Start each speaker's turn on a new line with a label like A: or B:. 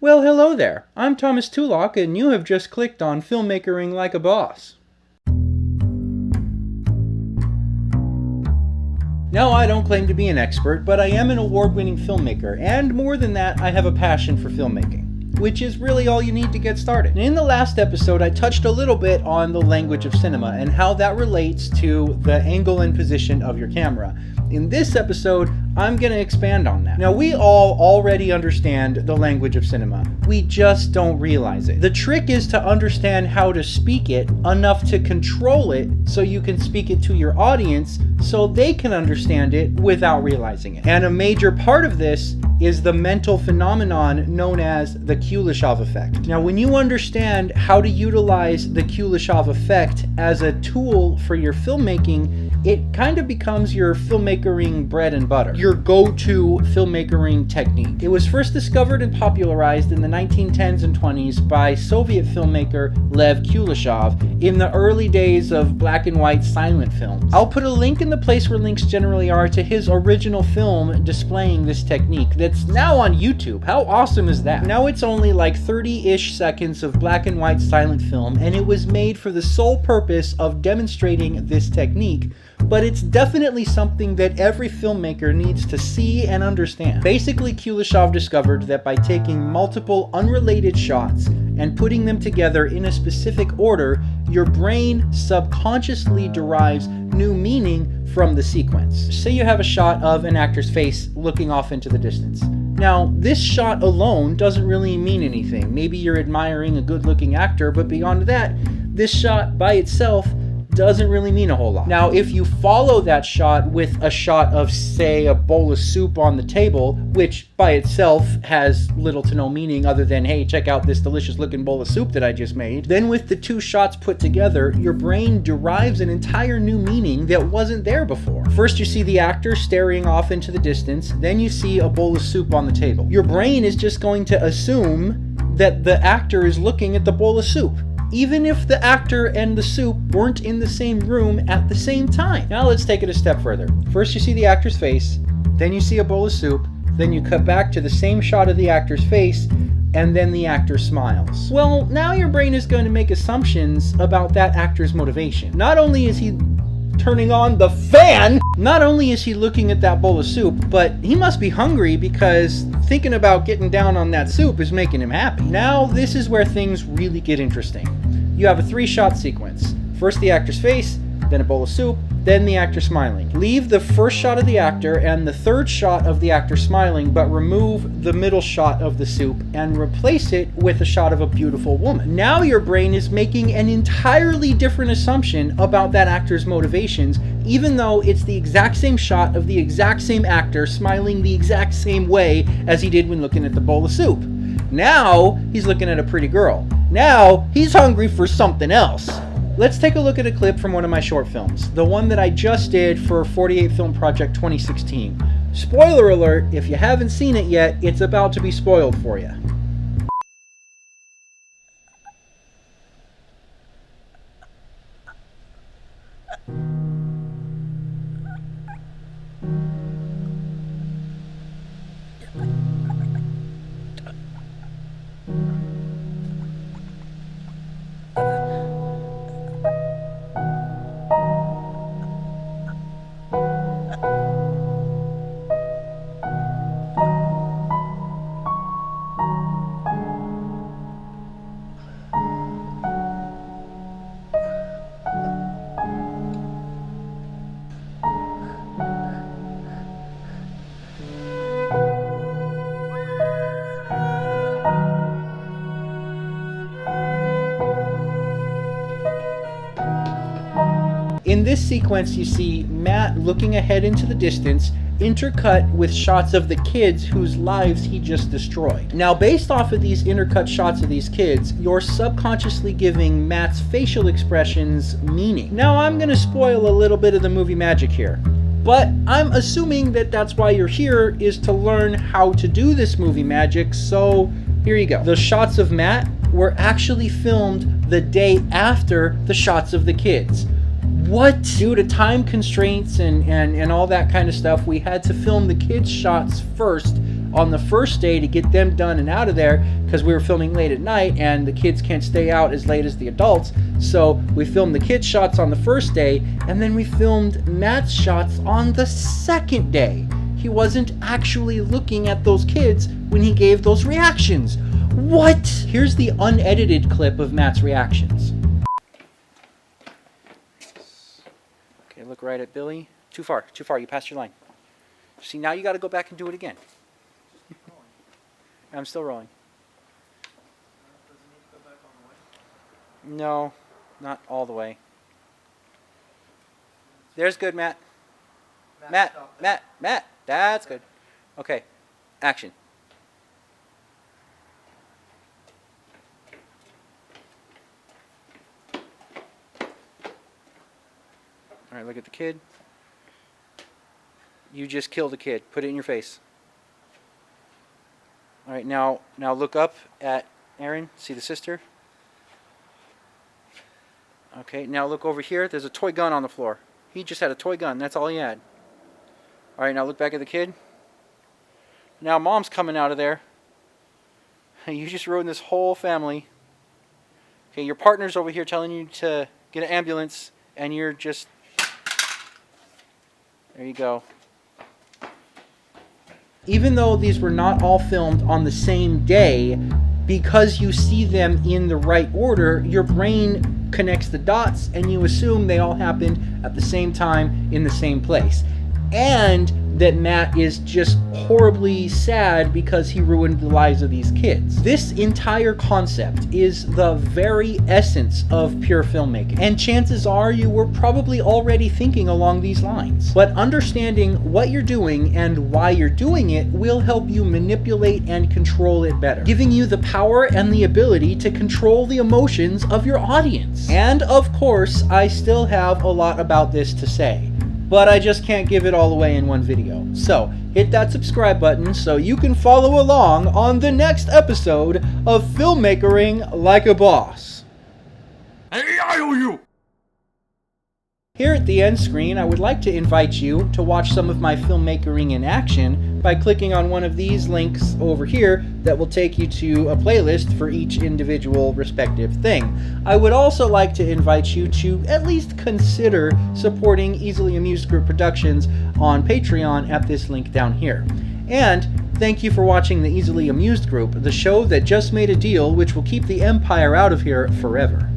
A: Well, hello there. I'm tntulak, and you have just clicked on Filmmakering Like a Boss. No, I don't claim to be an expert, but I am an award-winning filmmaker, and more than that, I have a passion for filmmaking, which is really all you need to get started. In the last episode, I touched a little bit on the language of cinema and how that relates to the angle and position of your camera. In this episode, I'm going to expand on that. Now, we all already understand the language of cinema. We just don't realize it. The trick is to understand how to speak it enough to control it so you can speak it to your audience so they can understand it without realizing it. And a major part of this is the mental phenomenon known as the Kuleshov Effect. Now, when you understand how to utilize the Kuleshov Effect as a tool for your filmmaking, it kind of becomes your filmmakering bread and butter, your go-to filmmakering technique. It was first discovered and popularized in the 1910s and 20s by Soviet filmmaker Lev Kuleshov in the early days of black and white silent films. I'll put a link in the place where links generally are to his original film displaying this technique that's now on YouTube. How awesome is that? Now it's only like 30-ish seconds of black and white silent film, and it was made for the sole purpose of demonstrating this technique, but it's definitely something that every filmmaker needs to see and understand. Basically, Kuleshov discovered that by taking multiple unrelated shots and putting them together in a specific order, your brain subconsciously derives new meaning from the sequence. Say you have a shot of an actor's face looking off into the distance. Now, this shot alone doesn't really mean anything. Maybe you're admiring a good-looking actor, but beyond that, this shot by itself doesn't really mean a whole lot. Now, if you follow that shot with a shot of, say, a bowl of soup on the table, which by itself has little to no meaning other than, hey, check out this delicious looking bowl of soup that I just made, then with the two shots put together, your brain derives an entire new meaning that wasn't there before. First, you see the actor staring off into the distance, then you see a bowl of soup on the table. Your brain is just going to assume that the actor is looking at the bowl of soup, even if the actor and the soup weren't in the same room at the same time. Now let's take it a step further. First you see the actor's face, then you see a bowl of soup, then you cut back to the same shot of the actor's face, and then the actor smiles. Well, now your brain is going to make assumptions about that actor's motivation. Not only is he turning on the fan, not only is he looking at that bowl of soup, but he must be hungry because thinking about getting down on that soup is making him happy. Now, this is where things really get interesting. You have a 3-shot sequence. First the actor's face, then a bowl of soup, then the actor smiling. Leave the first shot of the actor and the third shot of the actor smiling, but remove the middle shot of the soup and replace it with a shot of a beautiful woman. Now your brain is making an entirely different assumption about that actor's motivations, even though it's the exact same shot of the exact same actor smiling the exact same way as he did when looking at the bowl of soup. Now he's looking at a pretty girl. Now he's hungry for something else. Let's take a look at a clip from one of my short films, the one that I just did for 48 Film Project 2016. Spoiler alert, if you haven't seen it yet, it's about to be spoiled for you. In this sequence, you see Matt looking ahead into the distance, intercut with shots of the kids whose lives he just destroyed. Now, based off of these intercut shots of these kids, you're subconsciously giving Matt's facial expressions meaning. Now, I'm going to spoil a little bit of the movie magic here, but I'm assuming that that's why you're here, is to learn how to do this movie magic, so here you go. The shots of Matt were actually filmed the day after the shots of the kids. What? Due to time constraints and all that kind of stuff, we had to film the kids' shots first on the first day to get them done and out of there, because we were filming late at night and the kids can't stay out as late as the adults. So we filmed the kids' shots on the first day, and then we filmed Matt's shots on the second day. He wasn't actually looking at those kids when he gave those reactions. What? Here's the unedited clip of Matt's reactions. Okay, look right at Billy. Too far, you passed your line. See, now you gotta go back and do it again. I'm still rolling. No, not all the way. There's good, Matt. Matt. That's good. Okay, action. All right, look at the kid. You just killed a kid. Put it in your face. All right, now look up at Aaron. See the sister? Okay, now look over here. There's a toy gun on the floor. He just had a toy gun. That's all he had. All right, now look back at the kid. Now mom's coming out of there. You just ruined this whole family. Okay, your partner's over here telling you to get an ambulance, and you're just... There you go. Even though these were not all filmed on the same day, because you see them in the right order, your brain connects the dots and you assume they all happened at the same time in the same place. And that Matt is just horribly sad because he ruined the lives of these kids. This entire concept is the very essence of pure filmmaking, and chances are you were probably already thinking along these lines. But understanding what you're doing and why you're doing it will help you manipulate and control it better, giving you the power and the ability to control the emotions of your audience. And of course, I still have a lot about this to say, but I just can't give it all away in one video. So hit that subscribe button so you can follow along on the next episode of Filmmakering Like a Boss. Here at the end screen, I would like to invite you to watch some of my filmmakering in action by clicking on one of these links over here that will take you to a playlist for each individual respective thing. I would also like to invite you to at least consider supporting Easily Amused Group Productions on Patreon at this link down here. And thank you for watching the Easily Amused Group, the show that just made a deal which will keep the Empire out of here forever.